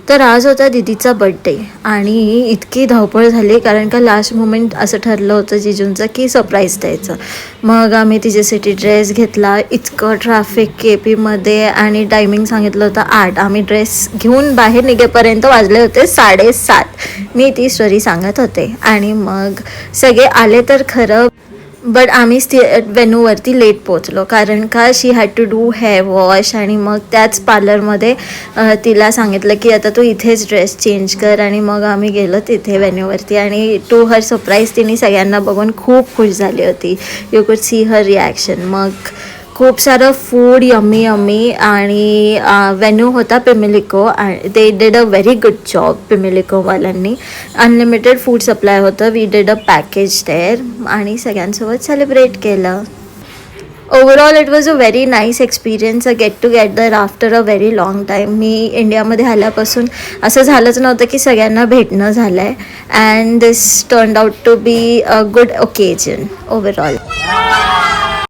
तर आज होता दीदीचा बड्डे आणि इतकी धावपळ झाली कारण का लास्ट मोमेंट असं ठरलं होतं जिजूंचं की सरप्राईज द्यायचं. मग आम्ही तिच्यासाठी ड्रेस घेतला. इतकं ट्रॅफिक के पीमध्ये आणि टायमिंग सांगितलं होतं 8. आम्ही ड्रेस घेऊन बाहेर निघेपर्यंत वाजले होते 7:30. मी ती स्टोरी सांगत होते आणि मग सगळे आले तर खरं, बट आम्ही वेन्यूवरती लेट पोचलो कारण का she had to do hair wash आणि मग त्याच पार्लरमध्ये तिला सांगितलं की आता तू इथेच ड्रेस चेंज कर आणि मग आम्ही गेलो तिथे वेन्यूवरती आणि टू हर सरप्राईज तिने सगळ्यांना बघून खूप खुश झाली होती. You could see her reaction. मग खूप सारं फूड यम्मी यम्मी आणि वेन्यू होता Pimilico. They did a very good job पिमिलिकोवाल्यांनी. अनलिमिटेड फूड सप्लाय होतं. We did a package there आणि सगळ्यांसोबत सेलिब्रेट केलं. Overall it was a very nice experience, a get together after a very long time. मी इंडियामध्ये आल्यापासून असं झालंच नव्हतं की सगळ्यांना भेटणं झालं आहे. And this turned out to be a good occasion overall.